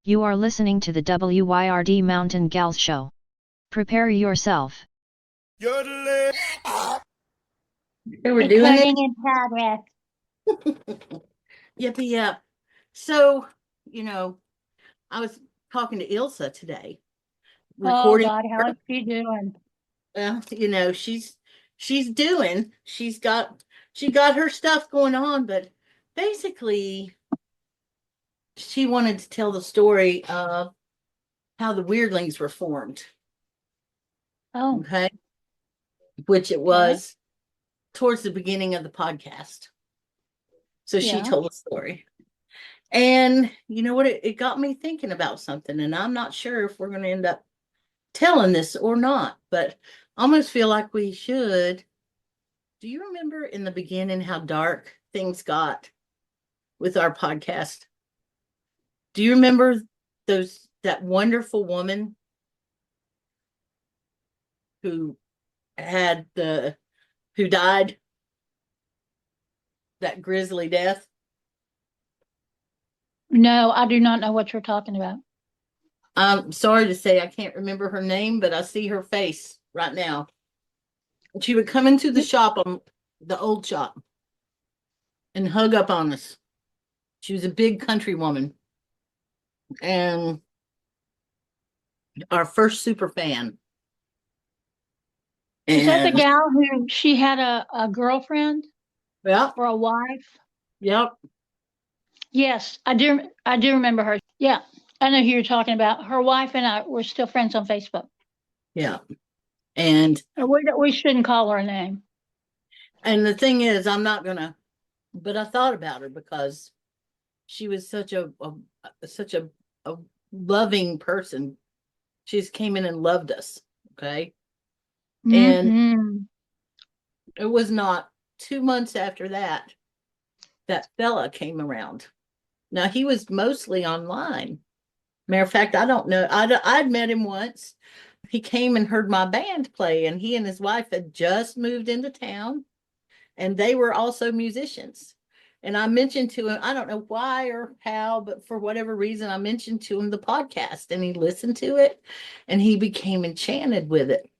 You are listening to the WYRD Mountain Gals Show. Prepare yourself. They were doing it. Recording in progress. Yippee yep. So, I was talking to Ilsa today. Oh God, how is she doing? She got her stuff going on, but basically she wanted to tell the story of how the Weirdlings were formed. Oh, Okay. Which it was towards the beginning of the podcast. So she told the story. And you know what? It got me thinking about something, and I'm not sure if we're going to end up telling this or not, but I almost feel like we should. Do you remember in the beginning how dark things got with our podcast? Do you remember that wonderful woman who died that grisly death? No, I do not know what you're talking about. I'm sorry to say I can't remember her name, but I see her face right now. She would come into the shop, on the old shop, and hug up on us. She was a big country woman and our first super fan. Is that the gal who she had a girlfriend? Yeah. Or a wife? Yep. Yes, I do remember her. Yeah, I know who you're talking about. Her wife and I were still friends on Facebook. Yeah. And we shouldn't call her a name. And the thing is, I'm not gonna, but I thought about her because she was such a loving person. She just came in and loved us. Okay. And it was not 2 months after that fella came around. Now he was mostly online. Matter of fact, I don't know. I'd met him once. He came and heard my band play, and he and his wife had just moved into town, and they were also musicians. And I mentioned to him, I don't know why or how, but for whatever reason, I mentioned to him the podcast, and he listened to it, and he became enchanted with it.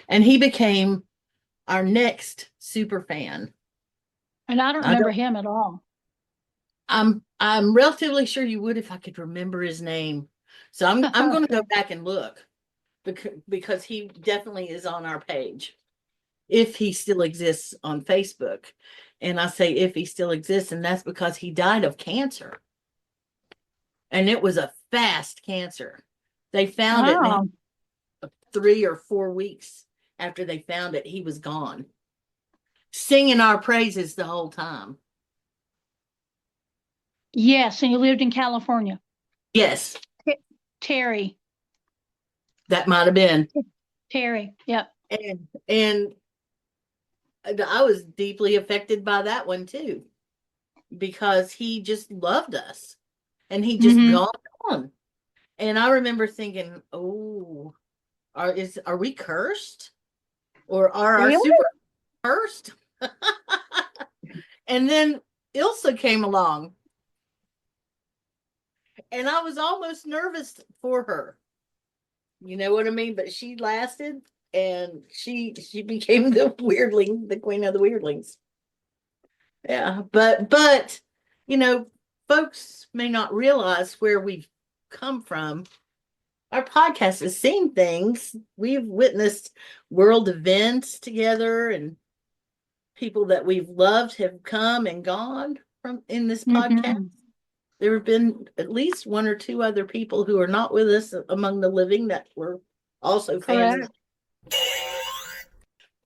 And he became our next super fan. And I don't remember him at all. I'm relatively sure you would if I could remember his name. So I'm going to go back and look because he definitely is on our page, if he still exists on Facebook. And I say if he still exists, and that's because he died of cancer. And it was a fast cancer. They found it in 3 or 4 weeks after they found it, he was gone. Singing our praises the whole time. Yes, and you lived in California. Yes. Terry. That might have been. Terry, yep. And I was deeply affected by that one too, because he just loved us and he just gone on. And I remember thinking, oh, are we cursed? Or are our super cursed? And then Ilsa came along. And I was almost nervous for her. You know what I mean? But she lasted, and she became the weirdling, the queen of the weirdlings. Yeah, but folks may not realize where we've come from. Our podcast has seen things. We've witnessed world events together, and people that we've loved have come and gone from in this podcast. There have been at least 1 or 2 other people who are not with us among the living that were also fans.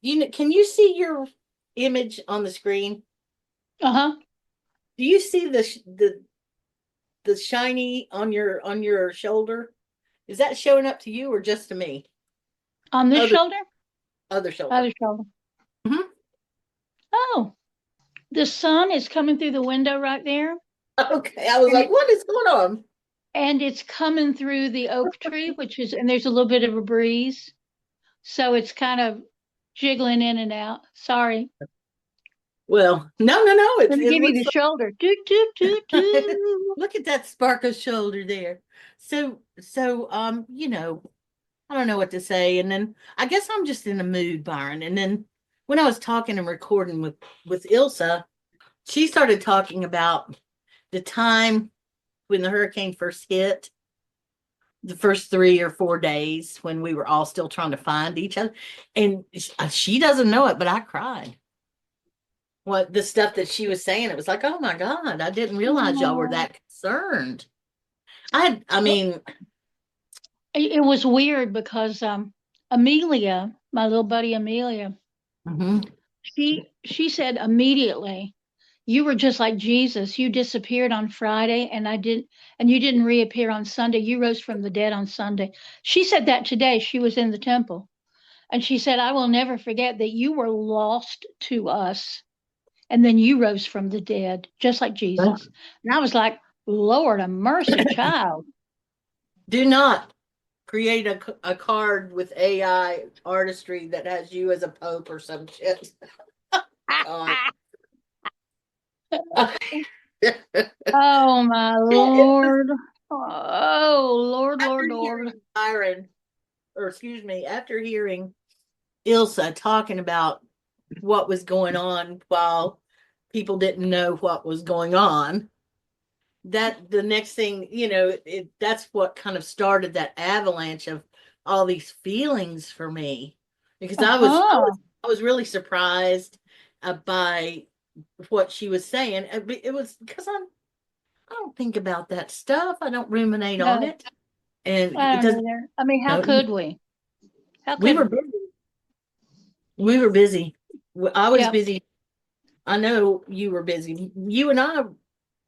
Can you see your image on the screen? Do you see the shiny on your shoulder? Is that showing up to you or just to me? On this shoulder? Other shoulder. Other shoulder. Oh, the sun is coming through the window right there. Okay, I was like, what is going on? And it's coming through the oak tree, and there's a little bit of a breeze. So it's kind of jiggling in and out. Sorry. Well, no. Let me It give you looks the shoulder. Toot, toot, toot, like, toot. look at that sparkle shoulder there. So, you know, I don't know what to say. And then I guess I'm just in a mood, Byron. And then when I was talking and recording with Ilsa, she started talking about the time when the hurricane first hit, the first 3 or 4 days when we were all still trying to find each other. And she doesn't know it, but I cried. What the stuff that she was saying, it was like, oh my God, I didn't realize y'all were Oh. that concerned. I mean, It was weird because Amelia, my little buddy Amelia, mhm. she said immediately, you were just like Jesus. You disappeared on Friday and you didn't reappear on Sunday. You rose from the dead on Sunday. She said that today. She was in the temple. And she said, I will never forget that you were lost to us. And then you rose from the dead, just like Jesus. And I was like, Lord of mercy, child. Do not create a card with AI artistry that has you as a pope or some shit. God. Oh my It was Lord. Oh Lord, after Lord, Lord. hearing Byron, or excuse me, after hearing Ilsa talking about what was going on while people didn't know what was going on, that the next thing, you know, that's what kind of started that avalanche of all these feelings for me, because Uh-huh. I was really surprised by what she was saying. It was because I don't think about that stuff. I don't ruminate on No, it, and I it don't doesn't. either. I mean, how You know, could we? How we could were we? busy. We were busy. I was Yep. busy. I know you were busy. You and I,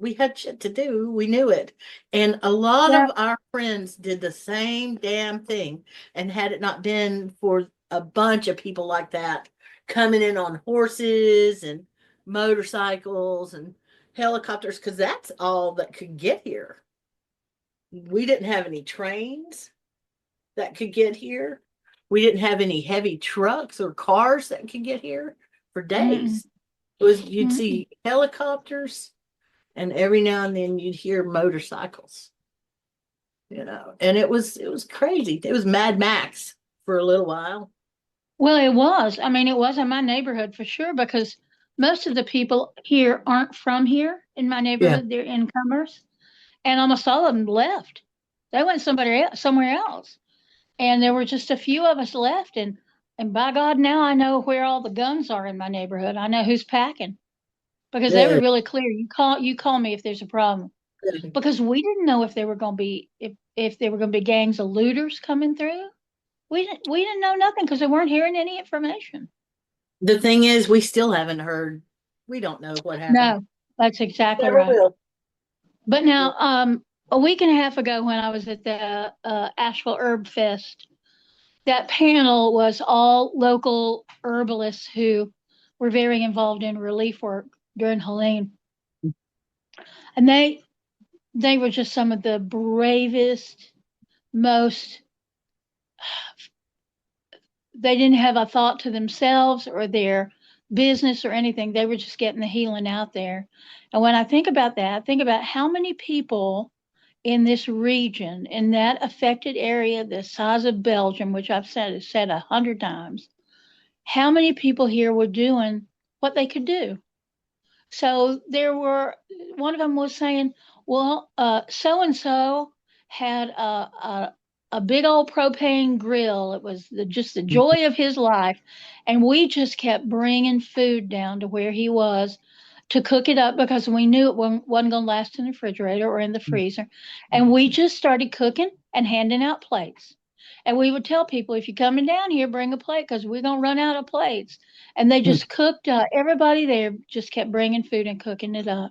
we had shit to do. We knew it. And a lot Yep. of our friends did the same damn thing. And had it not been for a bunch of people like that coming in on horses and motorcycles and helicopters, because that's all that could get here. We didn't have any trains that could get here. We didn't have any heavy trucks or cars that could get here for Mm-mm. days. It was, you'd Mm-mm. see helicopters, and every now and then you'd hear motorcycles, you know, and it was crazy. It was Mad Max for a little while. Well, it was. I mean, it was in my neighborhood for sure because most of the people here aren't from here in my Yeah. neighborhood. They're incomers, and almost all of them left. They went somewhere else, and there were just a few of us left. And by God, now I know where all the guns are in my neighborhood. I know who's packing because they were Good, really clear. You call me if there's a problem good. because we didn't know if there were going to be if there were going to be gangs of looters coming through. We didn't know nothing because they weren't hearing any information. The thing is, we still haven't heard. We don't know what happened. No, that's exactly Never right. will. But now, a week and a half ago, when I was at the Asheville Herb Fest, that panel was all local herbalists who were very involved in relief work during Helene, and they were just some of the bravest, most. They didn't have a thought to themselves or their business or anything. They were just getting the healing out there. And when I think about that, I think about how many people in this region, in that affected area, the size of Belgium, which I've said 100 times, how many people here were doing what they could do. So there were, one of them was saying, well, so and so had a big old propane grill. It was just the joy of his life. And we just kept bringing food down to where he was to cook it up because we knew it wasn't going to last in the refrigerator or in the freezer. And we just started cooking and handing out plates. And we would tell people, if you're coming down here, bring a plate because we're going to run out of plates. And they just cooked, everybody there just kept bringing food and cooking it up.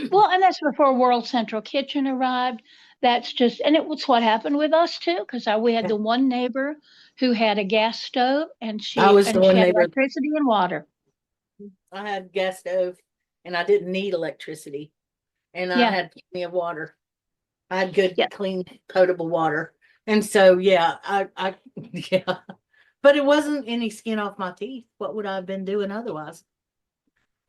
Well, and that's before World Central Kitchen arrived. That's just, and it was what happened with us too, because we had the one neighbor who had a gas stove and I she was the and she one had neighbor. electricity and water. I had gas stove, and I didn't need electricity, and I Yeah, had plenty of water. I had good, yeah. clean, potable water. And so, yeah, yeah, but it wasn't any skin off my teeth. What would I have been doing otherwise?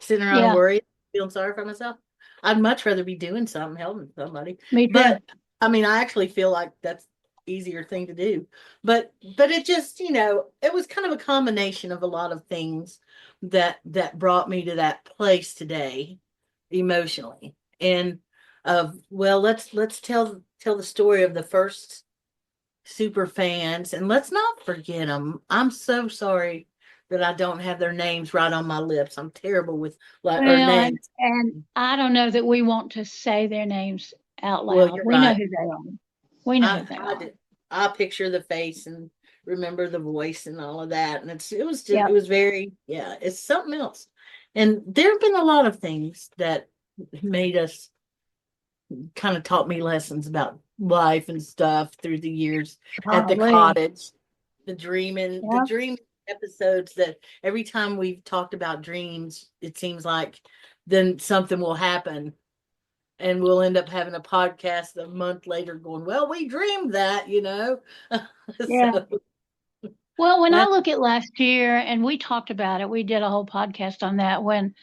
sitting around Yeah, worried, feeling sorry for myself. I'd much rather be doing something, helping somebody. me too. But I mean, I actually feel like that's easier thing to do. But it just, it was kind of a combination of a lot of things that brought me to that place today emotionally. And well, let's tell the story of the first super fans, and let's not forget them. I'm so sorry that I don't have their names right on my lips. I'm terrible with or Well, names. and I don't know that we want to say their names out Well, loud. you're We know right. who they are. We know I who they I are. did. I picture the face and remember the voice and all of that, and it Yep. was very, yeah, it's something else. And there have been a lot of things that made us kind of taught me lessons about life and stuff through the years at the Golly. cottage. The Yep. dream episodes that every time we've talked about dreams, it seems like then something will happen and we'll end up having a podcast a month later going, well, we dreamed that. Yeah. So Well, when I that's look at last year, and we talked about it, we did a whole podcast on that when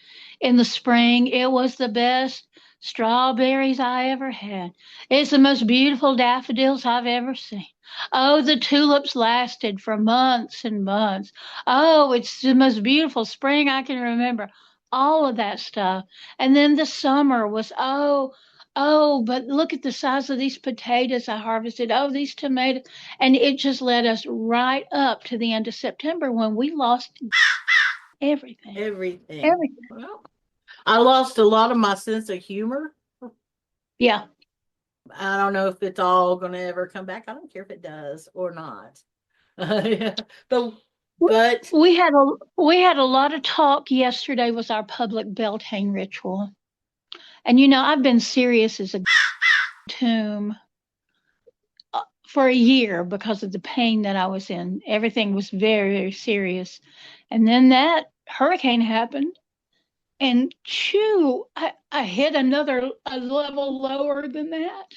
in the spring, it was the best strawberries I ever had. It's the most beautiful daffodils I've ever seen. Oh, the tulips lasted for months and months. Oh, it's the most beautiful spring I can remember. All of that stuff. And then the summer was, but look at the size of these potatoes I harvested. Oh, these tomatoes. And it just led us right up to the end of September when we lost everything. everything. Everything. Well, I lost a lot of my sense of humor. Yeah. I don't know if it's all going to ever come back. I don't care if it does or not. Yeah. But but We had a lot of talk yesterday was our public Beltane ritual. And I've been serious as a tomb for a year because of the pain that I was in. Everything was very, very serious. And then that hurricane happened and I hit a level lower than that.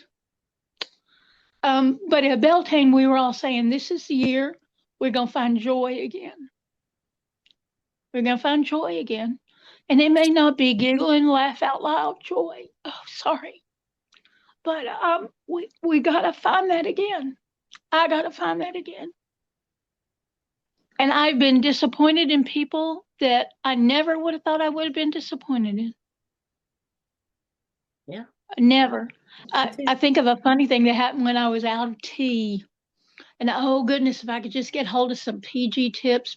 But at Beltane, we were all saying, this is the year we're going to find joy again. We're going to find joy again. And it may not be giggling, laugh out loud joy. Oh, sorry. But we got to find that again. I got to find that again. And I've been disappointed in people that I never would have thought I would have been disappointed in. yeah, Never. me too. I think of a funny thing that happened when I was out of tea. And oh goodness, if I could just get hold of some PG tips.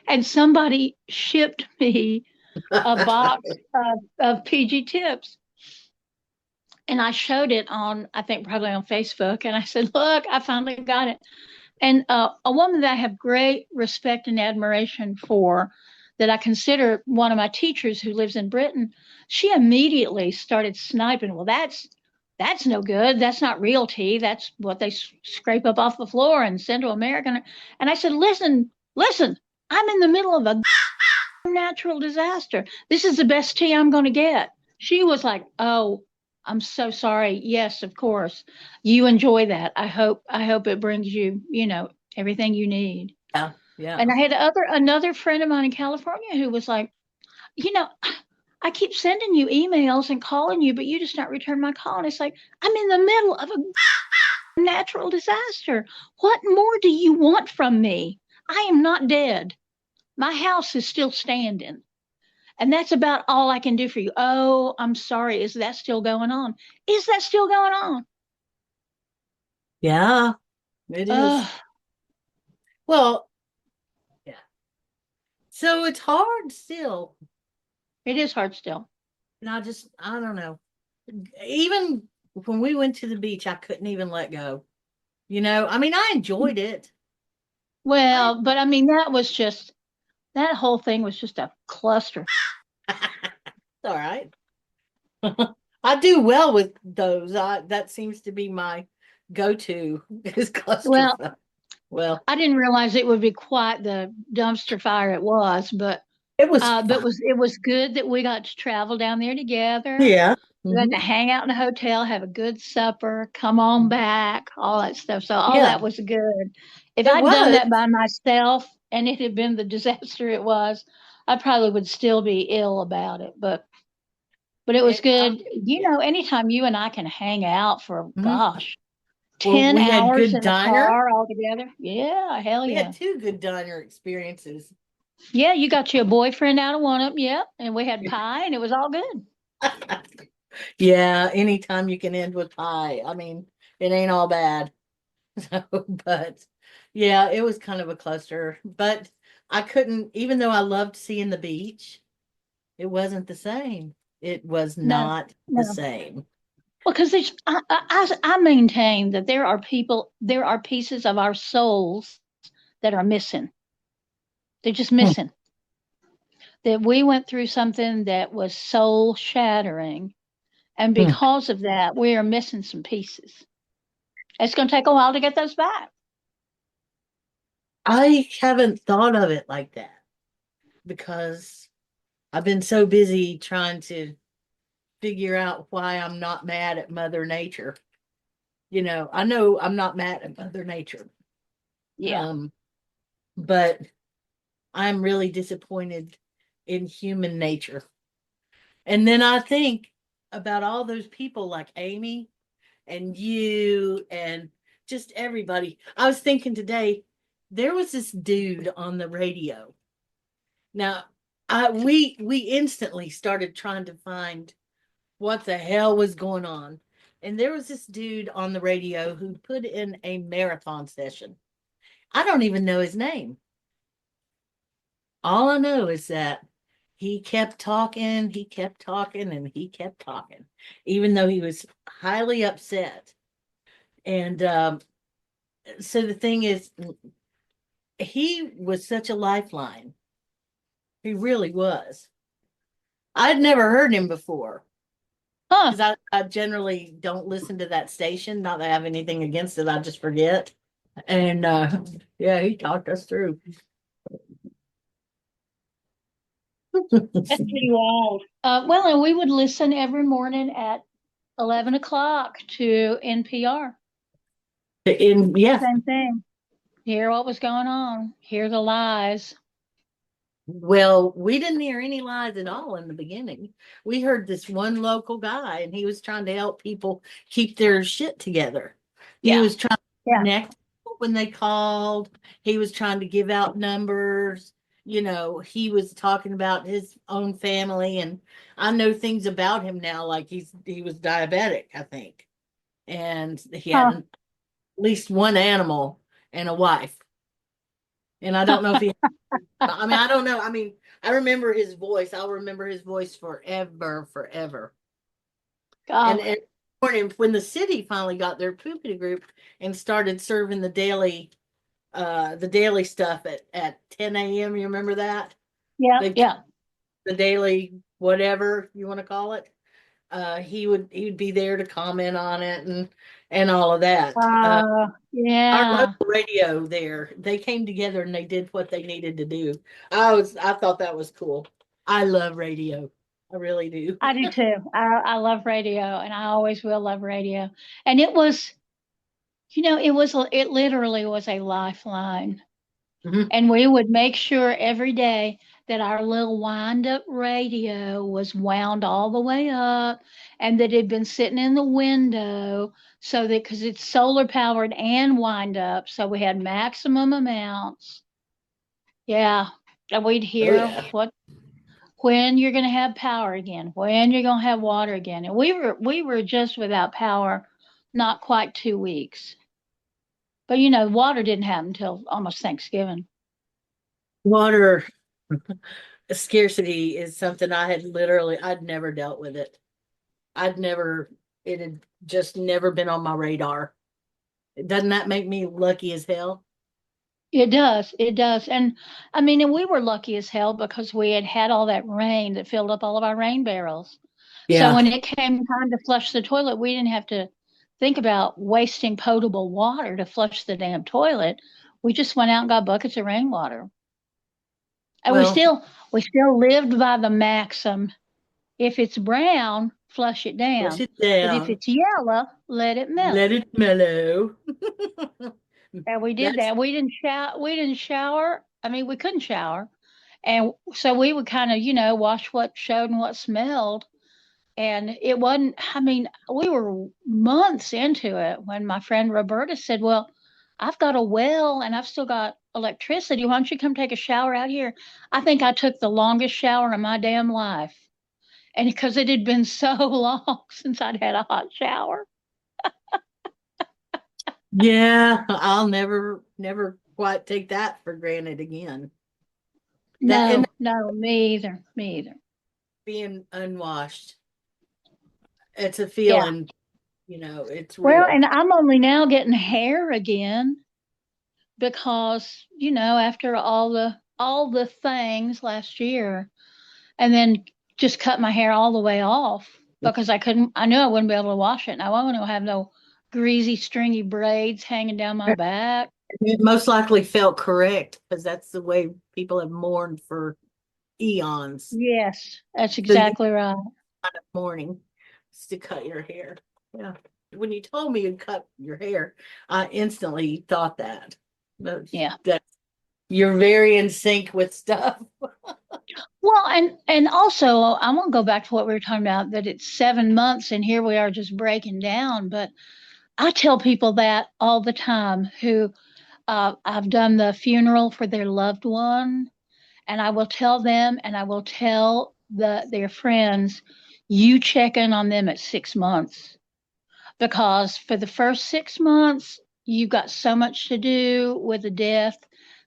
And somebody shipped me a box of PG tips. And I showed it on, I think probably on Facebook. And I said, look, I finally got it. And a woman that I have great respect and admiration for, that I consider one of my teachers who lives in Britain, she immediately started sniping. Well, that's no good. That's not real tea. That's what they scrape up off the floor and send to America. And I said, listen, I'm in the middle of a natural disaster. This is the best tea I'm going to get. She was like, oh, I'm so sorry. Yes, of course. You enjoy that. I hope it brings you, everything you need. Yeah, yeah. And I had another friend of mine in California who was like, you know, I keep sending you emails and calling you, but you just not return my call. And it's like, I'm in the middle of a natural disaster. What more do you want from me? I am not dead. My house is still standing. And that's about all I can do for you. Oh, I'm sorry. Is that still going on? Is that still going on? Yeah, it is. Ugh, Well, yeah. So it's hard still. it is hard still. And I don't know. Even when we went to the beach, I couldn't even let go. I mean, I enjoyed it. I Well, but I mean, that whole thing was just a cluster. all right. I do well with those. That seems to be my go-to is Well, clusterfuck. Well, I didn't realize it would be quite the dumpster fire it was, but it was but fun. it was good that we got to travel down there together. Yeah. We got Hmm. to hang out in a hotel, have a good supper, come on back, all that stuff. So all Yeah, that was good. If it I'd done was. that by myself and it had been the disaster it was, I probably would still be ill about it, but it was And good. yeah. Anytime you and I can hang out for, Mhm. gosh, Well, 10 we had hours good in the diner. car all together. Yeah, hell We yeah. had 2 good diner experiences. Yeah, you got you a boyfriend out of one of them. Yep. And we had pie and it was all good. Yeah, anytime you can end with pie. I mean, it ain't all bad. So, but yeah, it was kind of a cluster. But I couldn't, even though I loved seeing the beach, it wasn't the same. It was No, not the no. same. Well, because I maintain that there are pieces of our souls that are missing. They're just Hmm. missing. That we went through something that was soul shattering. And Hmm. because of that, we are missing some pieces. It's going to take a while to get those back. I haven't thought of it like that because I've been so busy trying to figure out why I'm not mad at Mother Nature. I know I'm not mad at Mother Nature. Yeah. Um, but I'm really disappointed in human nature. And then I think about all those people like Amy and you and just everybody. I was thinking today, there was this dude on the radio. Now, we instantly started trying to find what the hell was going on. And there was this dude on the radio who put in a marathon session. I don't even know his name. All I know is that he kept talking, he kept talking, and he kept talking, even though he was highly upset. And so the thing is, he was such a lifeline. He really was. I'd never heard him before Huh. because I generally don't listen to that station. Not that I have anything against it, I just forget. And yeah, he talked us through. That's pretty wild. Well, and we would listen every morning at 11 o'clock to NPR. Yeah, Same thing. Hear what was going on, hear the lies. well, we didn't hear any lies at all in the beginning. We heard this one local guy, and he was trying to help people keep their shit together. He Yeah. was trying to Yeah. connect people when they called. He was trying to give out numbers. He was talking about his own family, and I know things about him now, like he was diabetic, I think, and he had Huh. at least one animal and a wife. And I don't know if he I mean, I don't know. I mean, I remember his voice. I'll remember his voice forever, forever. Golly. And morning, when the city finally got their poopity group and started serving the daily stuff at 10 a.m. You remember that? Yeah. They Yeah. the daily whatever you want to call it. He would be there to comment on it and all of that. Our Yeah. local radio there, they came together and they did what they needed to do. I thought that was cool. I love radio. I really do. I do too. I love radio and I always will love radio. And it literally was a lifeline. Mhm. And we would make sure every day that our little wind up radio was wound all the way up and that it had been sitting in the window so that because it's solar powered and wind up, so we had maximum amounts. Yeah. And we'd Oh hear yeah. when you're going to have power again, when you're going to have water again. And we were just without power not quite 2 weeks. But water didn't happen until almost Thanksgiving. Water scarcity is something I'd never dealt with it. It had just never been on my radar. Doesn't that make me lucky as hell? It does. It does. And I mean, and we were lucky as hell because we had had all that rain that filled up all of our rain barrels. So Yeah. when it came time to flush the toilet, we didn't have to think about wasting potable water to flush the damn toilet. We just went out and got buckets of rainwater. And we Well, still we still lived by the maxim, if it's brown, flush it push down. it But if down. it's yellow, let it Let mellow. it mellow. And we did That's that. We didn't shower. I mean, we couldn't shower. And so we would kind of, watch what showed and what smelled. And it wasn't, I mean, we were months into it when my friend Roberta said, well, I've got a well and I've still got electricity. Why don't you come take a shower out here? I think I took the longest shower in my damn life. And because it had been so long since I'd had a hot shower. Yeah, I'll never quite take that for granted again. That and No, me either. Me either. being unwashed. It's a Yeah. feeling, it's Well, real. and I'm only now getting hair again because, after all the things last year, and then just cut my hair all the way off because I knew I wouldn't be able to wash it. And I wasn't going to have no greasy, stringy braids hanging down my back. It most likely felt correct because that's the way people have mourned for eons. Yes, that's So you exactly right. kind of mourning is to cut your hair. Yeah. When you told me you'd cut your hair, I instantly thought that. Yeah. That you're very in sync with stuff. Well, and also I won't go back to what we were talking about that it's 7 months and here we are just breaking down. But I tell people that all the time who I've done the funeral for their loved one, and I will tell them and I will tell their friends, you check in on them at 6 months because for the first 6 months you've got so much to do with the death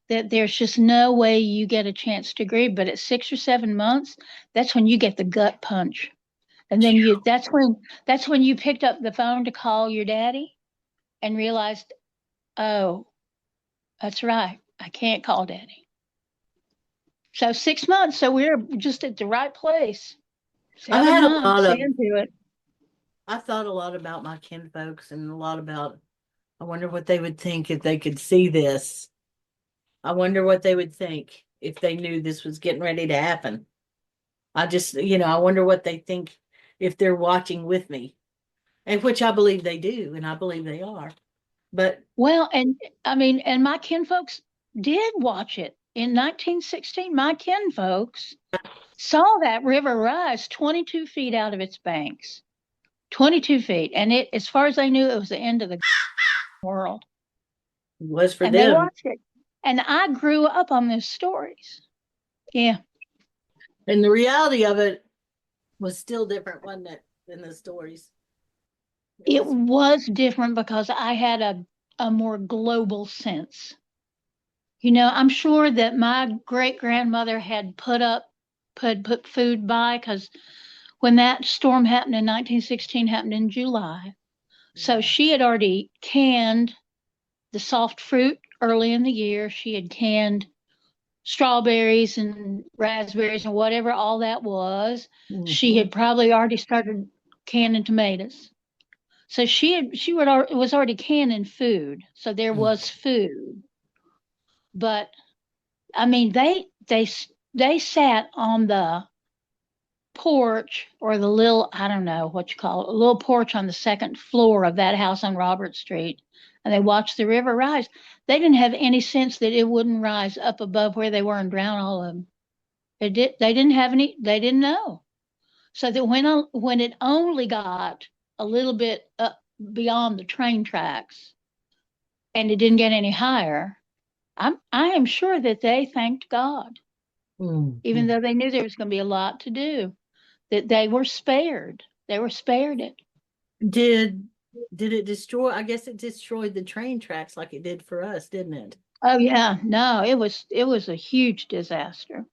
that there's just no way you get a chance to grieve. But at 6 or 7 months, that's when you get the gut punch. And then that's when you picked up the phone to call your daddy and realized, oh, that's right, I can't call daddy. So 6 months, so we're just at the right place. I've Seven had a lot months of into it. I thought a lot about my kinfolks and a lot about I wonder what they would think if they could see this. I wonder what they would think if they knew this was getting ready to happen. I wonder what they think if they're watching with me, and which I believe they do, and I believe they are. But Well, and I mean, and my kinfolks did watch it in 1916. My kinfolks saw that river rise 22 feet out of its banks, 22 feet. And it, as far as they knew, it was the end of the world. it was for And they them. watched it. And I grew up on those stories. Yeah. And the reality of it was still different, wasn't it, than the stories? It was different because I had a more global sense. I'm sure that my great grandmother had put food by because when that storm happened in 1916 happened in July. So she had already canned the soft fruit early in the year. She had canned strawberries and raspberries and whatever all that was. She had probably already started canning tomatoes. So was already canning food. So there was food. But I mean they sat on the porch or the little, I don't know what you call it, a little porch on the second floor of that house on Robert Street, and they watched the river rise. They didn't have any sense that it wouldn't rise up above where they were and drown all of them. They didn't have any. They didn't know. So that when it only got a little bit up beyond the train tracks, and it didn't get any higher, I am sure that they thanked God, even though they knew there was going to be a lot to do, that they were spared. They were spared it. Did it destroy? I guess it destroyed the train tracks like it did for us, didn't it? Oh yeah, no, it was a huge disaster.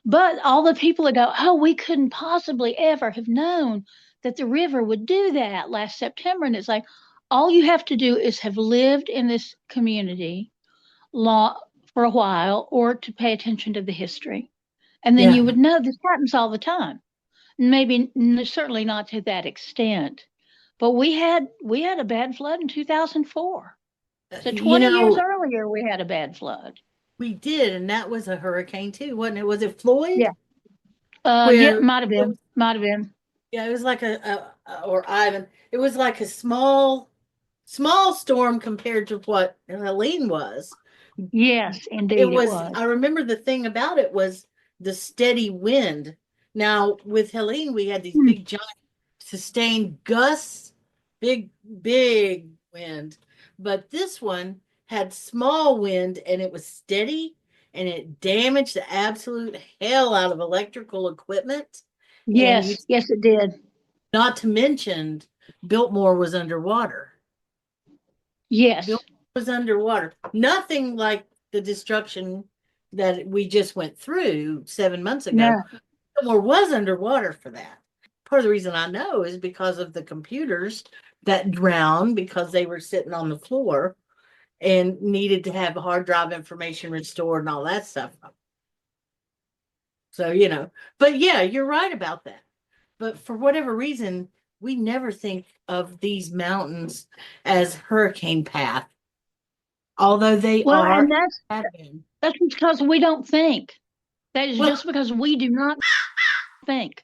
But all the people that go, oh, we couldn't possibly ever have known that the river would do that last September. And it's like, all you have to do is have lived in this community for a while or to pay attention to the history. And then you Yeah. would know this happens all the time. Maybe certainly not to that extent. But we had a bad flood in 2004. So You 20 years know, earlier we had a bad flood. we did, and that was a hurricane too, wasn't it? Was it Floyd? Yeah. Yeah, Where might have it been. was, Might have been. yeah, it was like or Ivan. It was like a small storm compared to what Helene was. Yes, It indeed it was, was. I remember the thing about it was the steady wind. Now, with Helene, we had these Hmm. big, giant, sustained gusts, big, big wind. But this one had small wind and it was steady and it damaged the absolute hell out of electrical equipment. And you, Yes, yes, it did. not to mention, Biltmore was underwater. Yes. Biltmore was underwater. Nothing like the destruction that we just went through 7 months ago. No. Biltmore was underwater for that. Part of the reason I know is because of the computers that drowned because they were sitting on the floor and needed to have hard drive information restored and all that stuff. So, but yeah, you're right about that. But for whatever reason, we never think of these mountains as hurricane path, although they Well, are. and Have been. that's because we don't think. That is Well, just because we do not think.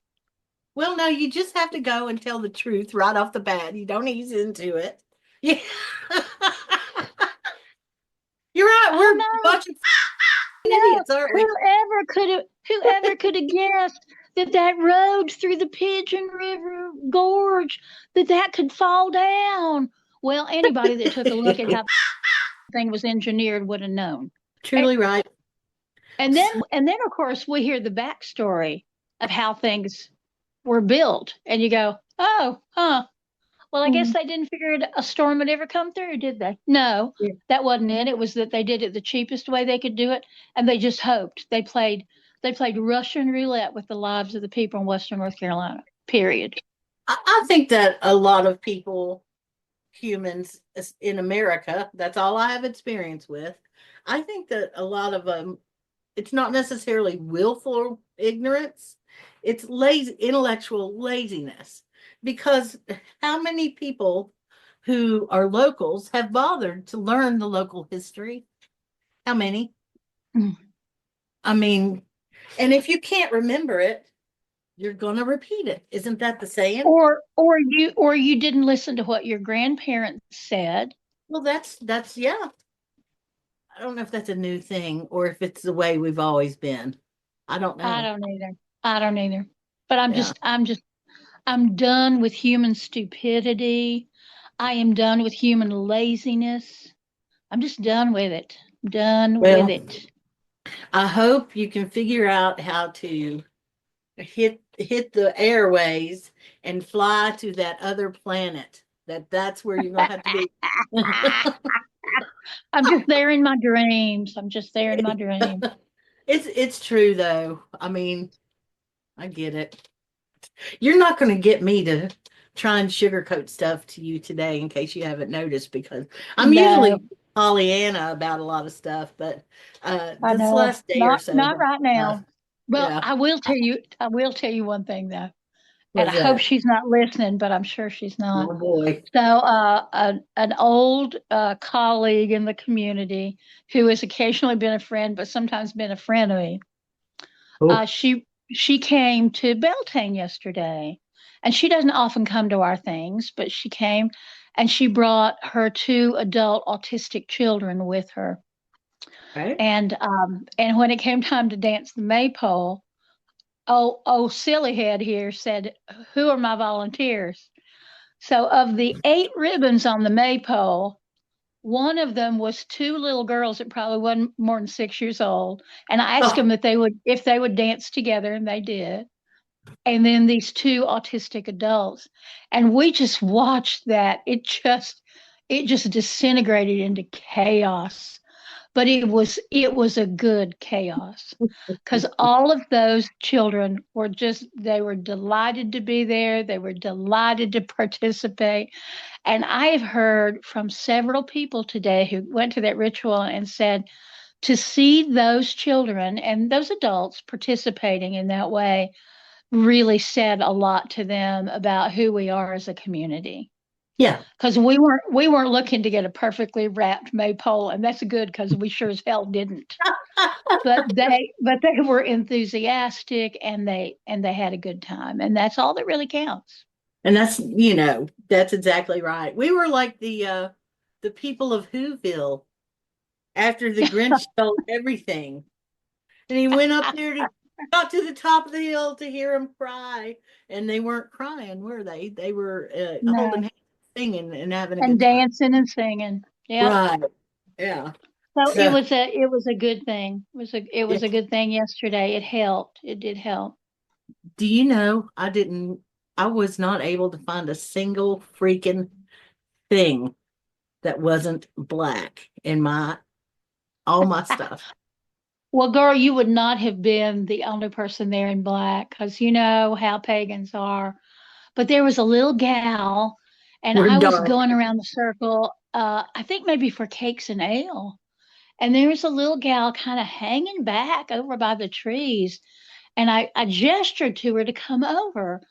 well, no, you just have to go and tell the truth right off the bat. You don't ease into it. Yeah. You're right. Oh We're no, watching no. idiots, aren't we? Whoever could have guessed that that road through the Pigeon River Gorge that could fall down? Well, anybody that took a look at how the thing was engineered would have known. And, Truly right. and then of course we hear the backstory of how things were built, and you go, oh, huh. Well, I guess they didn't figure a storm would ever come through, did they? No, Yeah. that wasn't it. It was that they did it the cheapest way they could do it, and they just hoped. They played Russian roulette with the lives of the people in Western North Carolina. Period. I think that a lot of people, humans in America, that's all I have experience with. I think that a lot of them, it's not necessarily willful ignorance, it's lazy, intellectual laziness. Because how many people who are locals have bothered to learn the local history? How many? Mm. I mean, and if you can't remember it, you're going to repeat it. Isn't that the saying? Or you didn't listen to what your grandparents said. Well, that's yeah. I don't know if that's a new thing or if it's the way we've always been. I don't I know. don't either. I don't either. But I'm Yeah. just I'm just I'm done with human stupidity. I am done with human laziness. I'm just done with it. Done with Well, it. I hope you can figure out how to hit the airways and fly to that other planet. That's where you're gonna have to be. I'm just there in my dreams. I'm just there in my dreams. It's true though. I mean, I get it. You're not going to get me to try and sugarcoat stuff to you today in case you haven't noticed because I'm No, usually Pollyanna about a lot of stuff, but I this know. last day or Not so, not right now. Well, yeah, I will tell you one thing though. And I was hope that? she's not listening, but I'm sure she's not. Oh boy. So, an old colleague in the community who has occasionally been a friend, but sometimes been a friend of me, Oh, she came to Beltane yesterday, and she doesn't often come to our things, but she came, and she brought her two adult autistic children with her. right. And when it came time to dance the maypole, oh silly head here said, "Who are my volunteers?" So of the 8 ribbons on the maypole, one of them was two little girls that probably wasn't more than 6 years old. And I asked Oh, them if they would dance together, and they did. And then these two autistic adults. And we just watched that. It just disintegrated into chaos. But it was a good chaos because all of those children they were delighted to be there. They were delighted to participate. And I have heard from several people today who went to that ritual and said to see those children and those adults participating in that way really said a lot to them about who we are as a community. yeah. Because we weren't looking to get a perfectly wrapped maypole, and that's good because we sure as hell didn't. But they were enthusiastic, and they had a good time, and that's all that really counts. And that's exactly right. We were like the people of Whoville. after the Grinch stole everything. And he went up there got to the top of the hill to hear him cry. And they weren't crying, were they? They were holding No. hands, singing, and having a And good time. dancing and singing. Yep. Right. Yeah. So So, it was a good thing. It yeah. was a good thing yesterday. It helped. It did help. Do you know, I was not able to find a single freaking thing that wasn't black in all my stuff. Well, girl, you would not have been the only person there in black because you know how pagans are. But there was a little gal, and We're I was dark. going around the circle, I think maybe for cakes and ale. And there was a little gal kind of hanging back over by the trees. And I gestured to her to come over.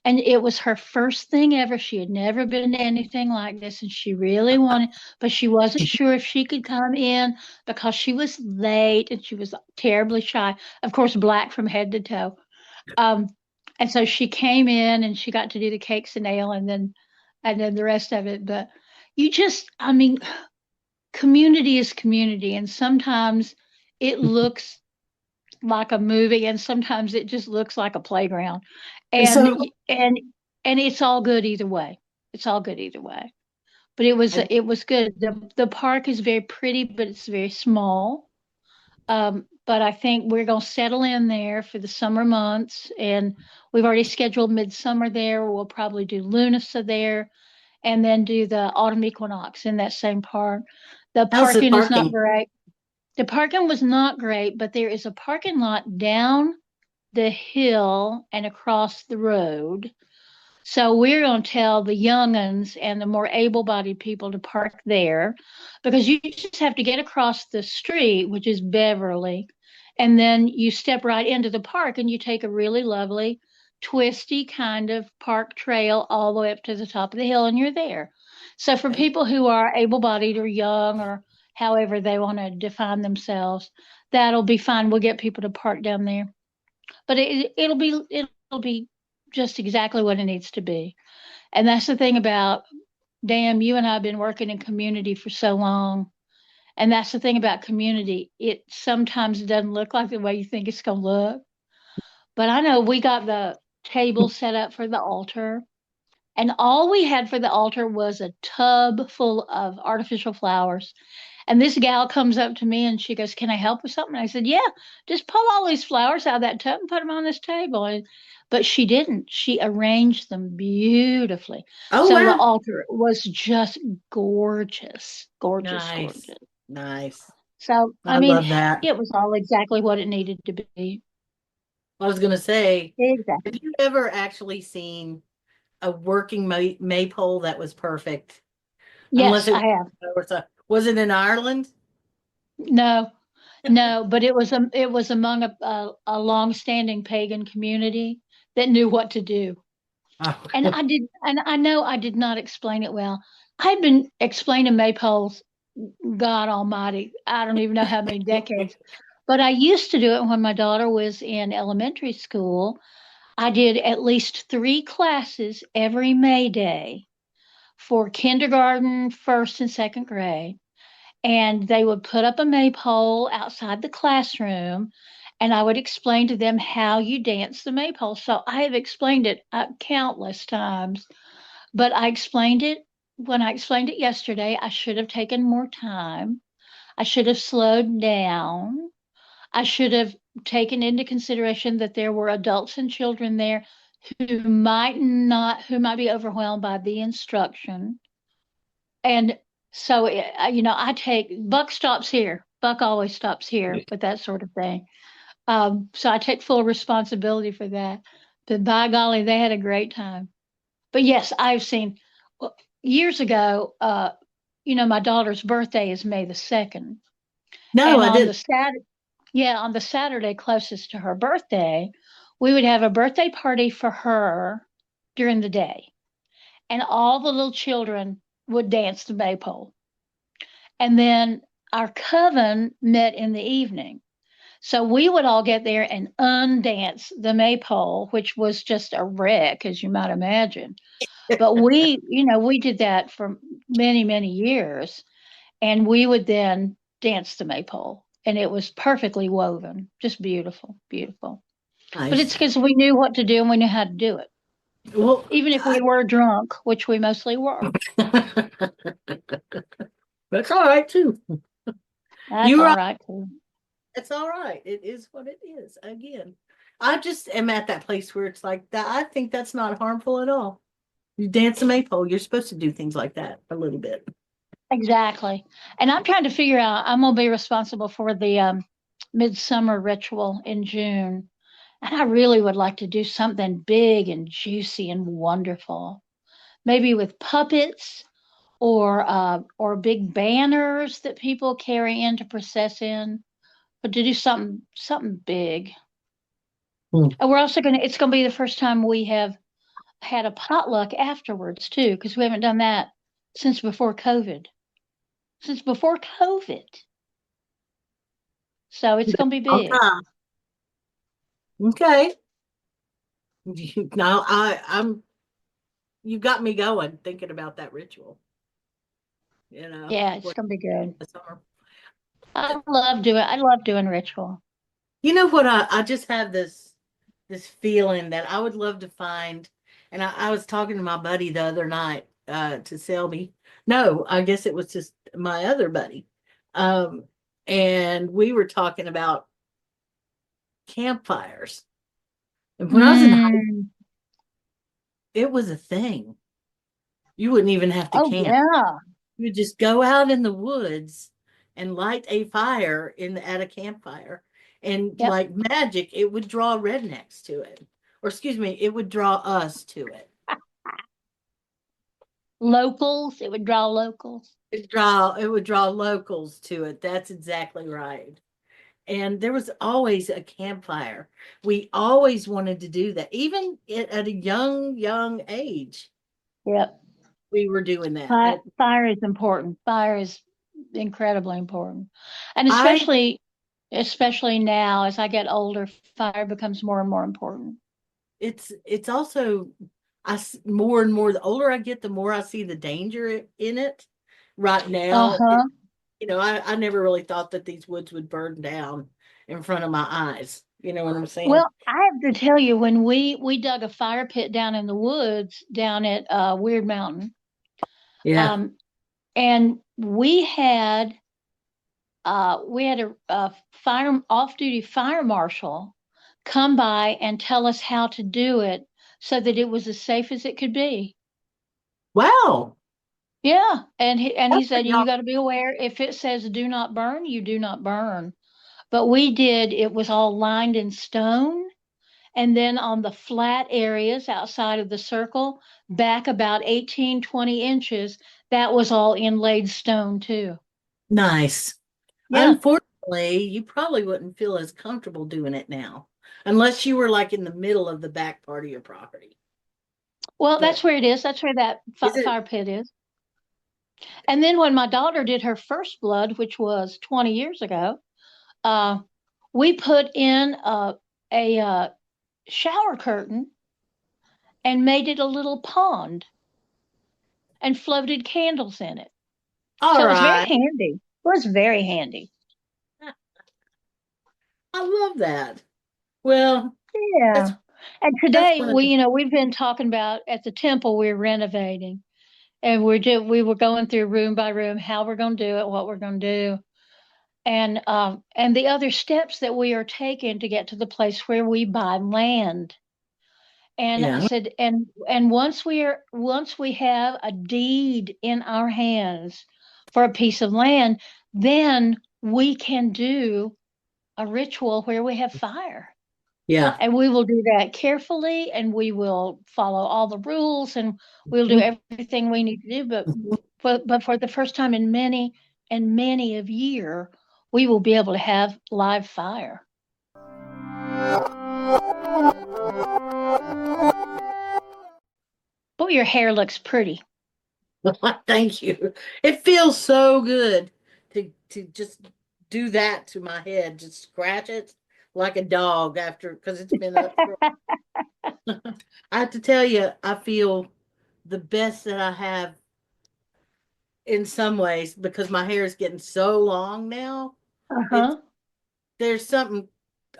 And it was her first thing ever. She had never been to anything like this. And she really wanted, but she wasn't sure if she could come in because she was late and she was terribly shy. Of course, black from head to toe. Um, and so she came in and she got to do the cakes and ale and then the rest of it. But you just, I mean, community is community. And sometimes it looks like a movie and sometimes it just looks like a playground and So, and and it's all good either way. It's all good either way, but it was good. The park is very pretty but it's very small. But I think we're going to settle in there for the summer months, and we've already scheduled midsummer there. We'll probably do Lunasa there and then do the autumn equinox in that same park. The how's the parking is not parking? great. The parking was not great, but there is a parking lot down the hill and across the road. So we're going to tell the young'uns and the more able-bodied people to park there because you just have to get across the street, which is Beverly, and then you step right into the park and you take a really lovely, twisty kind of park trail all the way up to the top of the hill and you're there. So for Okay. people who are able-bodied or young or however they want to define themselves, that'll be fine. We'll get people to park down there, but it'll be just exactly what it needs to be. And that's the thing about, damn, you and I have been working in community for so long. And that's the thing about community. It sometimes doesn't look like the way you think it's going to look. But I know we got the table set up for the altar. And all we had for the altar was a tub full of artificial flowers. And this gal comes up to me and she goes, "Can I help with something?" I said, "Yeah, just pull all these flowers out of that tub and put them on this table." But she didn't. She arranged them beautifully. Oh, So the wow. altar was just gorgeous, gorgeous, Nice. gorgeous. Nice. So, I I mean, love that. it was all exactly what it needed to be. I was going to say, have Exactly. you ever actually seen a working maypole that was perfect? Unless Yes, it I have. was it in Ireland? No, no, but it was among a long-standing pagan community that knew what to do. Oh. And I know I did not explain it well. I've been explaining maypoles, God Almighty, I don't even know how many decades. But I used to do it when my daughter was in elementary school. I did at least 3 classes every May Day for kindergarten, first and second grade, and they would put up a maypole outside the classroom and I would explain to them how you dance the maypole. So I have explained it countless times, but I explained it when I explained it yesterday. I should have taken more time. I should have slowed down. I should have taken into consideration that there were adults and children there who might be overwhelmed by the instruction. And so, I take Buck stops here. Buck always stops here with that sort of thing. So I take full responsibility for that. But by golly, they had a great time. But yes, I've seen well, years ago. My daughter's birthday is May the 2nd, No, and I didn't. on the Saturday closest to her birthday, we would have a birthday party for her during the day, and all the little children would dance the maypole. And then our coven met in the evening. So we would all get there and undance the maypole, which was just a wreck, as you might imagine. But we did that for many, many years. And we would then dance the maypole, and it was perfectly woven, just beautiful, beautiful. But it's Nice. because we knew what to do and we knew how to do it, Well, even if we were drunk, which we mostly were. that's all right too. That's You're all right. right too. It's all right. It is what it is. Again, I just am at that place where it's like that. I think that's not harmful at all. You dance a maypole. You're supposed to do things like that a little bit. Exactly. And I'm trying to figure out, I'm going to be responsible for the midsummer ritual in June. And I really would like to do something big and juicy and wonderful. Maybe with puppets or big banners that people carry in to process in, but to do something big. Hmm. And we're also it's gonna be the first time we have had a potluck afterwards too, because we haven't done that since before COVID. Since before COVID. So it's gonna be big. Okay. Now I'm you got me going thinking about that ritual. Yeah, it's For gonna be good. the summer. I love doing ritual. You know what? I just have this feeling that I would love to find, and I was talking to my buddy the other night to sell me. No, I guess it was just my other buddy. Um, and we were talking about campfires. And when I was in high school, Mm. it was a thing. You wouldn't even have to Oh camp. yeah. You would just go out in the woods and light a fire at a campfire. And Yep. like magic, it would draw rednecks to it. Or excuse me, it would draw us to it. Locals. It would draw locals. It would draw locals to it. That's exactly right. And there was always a campfire. We always wanted to do that. Even at a young age, Yep. we were doing that. Fire is important. Fire is incredibly important. And I especially now as I get older, fire becomes more and more important. it's also more and more, the older I get, the more I see the danger in it. Right now, Uh-huh. I never really thought that these woods would burn down in front of my eyes. You know what I'm saying? Well, I have to tell you, when we dug a fire pit down in the woods down at Wyrd Mountain, Yeah. um, and we had a fire off-duty fire marshal come by and tell us how to do it so that it was as safe as it could be. Wow. Yeah, and he That's said pretty you awesome. got to be aware if it says do not burn, you do not burn. But we did, it was all lined in stone. And then on the flat areas outside of the circle, back about 18, 20 inches, that was all inlaid stone too. Nice. Yeah. Unfortunately, you probably wouldn't feel as comfortable doing it now, unless you were like in the middle of the back part of your property. Well, that's But where it is. That's where that is it? fire pit is. And then when my daughter did her first blood, which was 20 years ago, uh, we put in a shower curtain and made it a little pond and floated candles in it. So All it was very right. handy. It was very handy. I love that. Well, that's Yeah. And that's today one of the we've been talking about at the temple we're renovating, and we were going through room by room how we're going to do it, what we're going to do, and the other steps that we are taking to get to the place where we buy land. And I yeah. said, and once we have a deed in our hands for a piece of land, then we can do a ritual where we have fire. Yeah. And we will do that carefully and we will follow all the rules and we'll do everything we need to do. But for the first time in many and many of year, we will be able to have live fire. Boy, your hair looks pretty. Thank you. It feels so good to just do that to my head, just scratch it like a dog after because it's been up for I have to tell you, I feel the best that I have in some ways because my hair is getting so long now. There's something,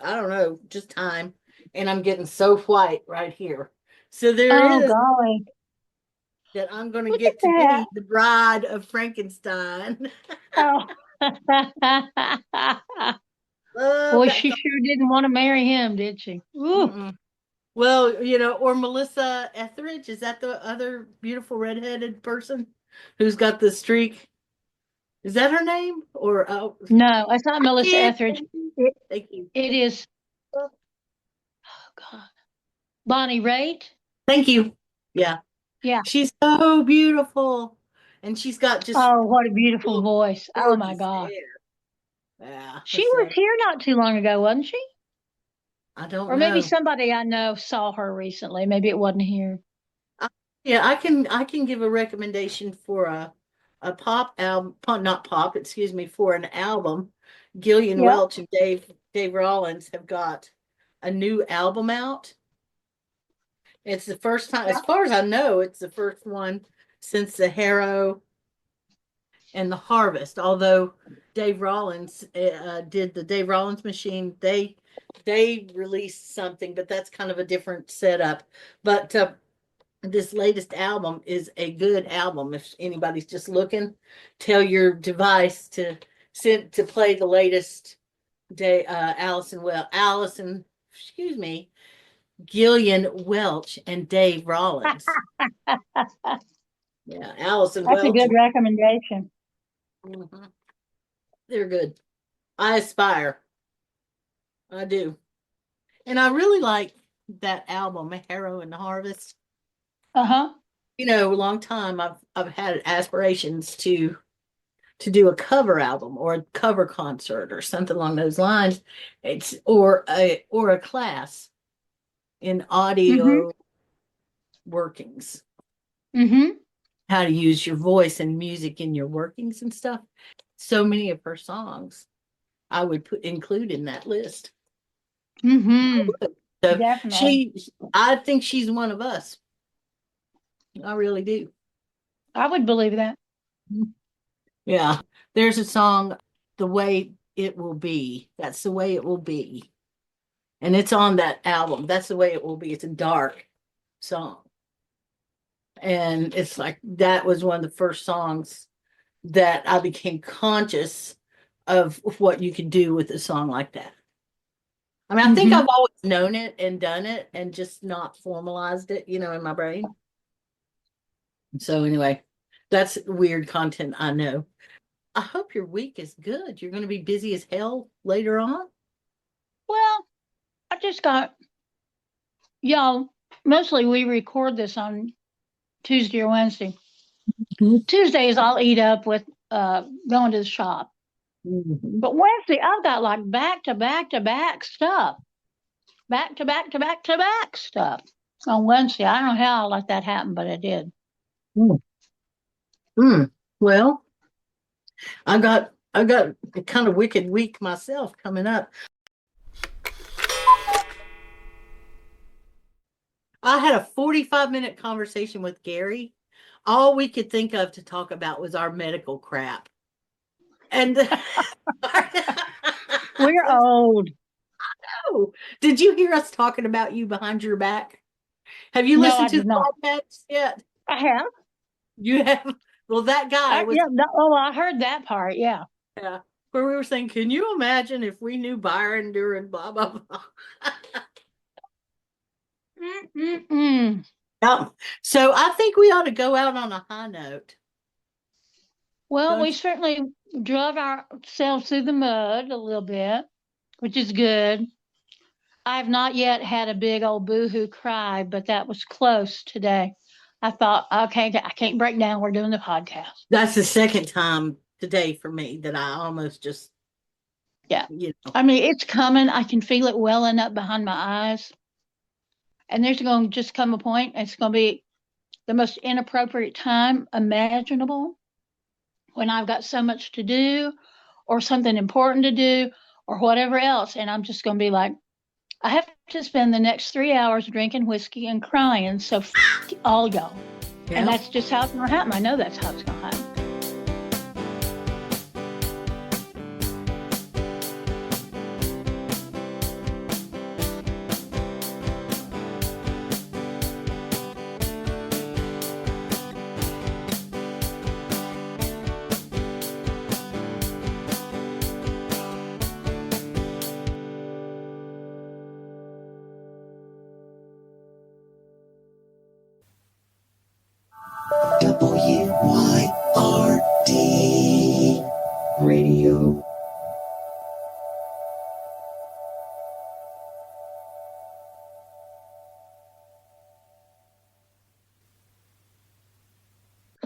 I don't know, just time, and I'm getting so white right here. So there is golly. that I'm going to Look get at to that. be the bride of Frankenstein. Oh. Love Boy, that she song. sure didn't want to marry him, did she? Ooh. Well, or Melissa Etheridge, is that the other beautiful redheaded person who's got the streak? Is that her name? Or No, it's not Melissa yeah, Etheridge. It, thank you. it is, oh God, Bonnie Raitt. Thank you. Yeah. Yeah. She's so beautiful. And she's got just Oh, what a beautiful voice. Oh my gorgeous God. hair. Yeah. She was So here not too long ago, wasn't she? I don't Or maybe know. somebody I know saw her recently. Maybe it wasn't here. Yeah, I can give a recommendation for a pop album, not pop, excuse me, for an album. Gillian Yep. Welch and Dave Rollins have got a new album out. It's the first time, as far as I know, it's the first one since the Harrow and the Harvest. Although Dave Rollins did the Dave Rollins Machine, they released something, but that's kind of a different setup. But this latest album is a good album. If anybody's just looking, tell your device to play the latest day. Excuse me, Gillian Welch and Dave Rollins. Yeah, Allison That's a Welch. good recommendation. They're good. I aspire. I do. And I really like that album, Harrow and the Harvest. Uh-huh. A long time I've had aspirations to do a cover album or a cover concert or something along those lines. It's or a class in audio workings. How to use your voice and music in your workings and stuff. So many of her songs I would include in that list. So Definitely. I think she's one of us. I really do. I would believe that. Yeah. There's a song, The Way It Will Be. That's the way it will be. And it's on that album. That's the way it will be. It's a dark song. And it's like that was one of the first songs that I became conscious of what you could do with a song like that. I mean, I think I've always known it and done it and just not formalized it, in my brain. So anyway, that's weird content, I know. I hope your week is good. You're going to be busy as hell later on. Well, I just got, y'all, mostly we record this on Tuesday or Wednesday. Tuesdays I'll eat up with going to the shop. But Wednesday I've got like back to back to back stuff. Back to back to back to back stuff on Wednesday. I don't know how I let that happen, but it did. Well, I got a kind of wicked week myself coming up. I had a 45-minute conversation with Gary. All we could think of to talk about was our medical crap. And we're old. Oh, did you hear us talking about you behind your back? Have you listened to the podcast yet? I have. You have? Well, that guy was. I heard that part. Yeah. Yeah. Where we were saying, can you imagine if we knew Byron during blah, blah, blah? Yeah. So I think we ought to go out on a high note. Well, we certainly drove ourselves through the mud a little bit, which is good. I've not yet had a big old boo-hoo cry, but that was close today. I thought, okay, I can't break down. We're doing the podcast. That's the second time today for me that I almost just. Yeah. I mean, it's coming. I can feel it welling up behind my eyes. And there's going to just come a point, it's going to be the most inappropriate time imaginable when I've got so much to do or something important to do or whatever else. And I'm just going to be like, I have to spend the next 3 hours drinking whiskey and crying. So all y'all. Yeah. And that's just how it's going to happen. I know that's how it's going to happen. Radio.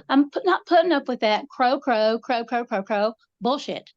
I'm not putting up with that crow, crow, crow, crow, crow, crow bullshit.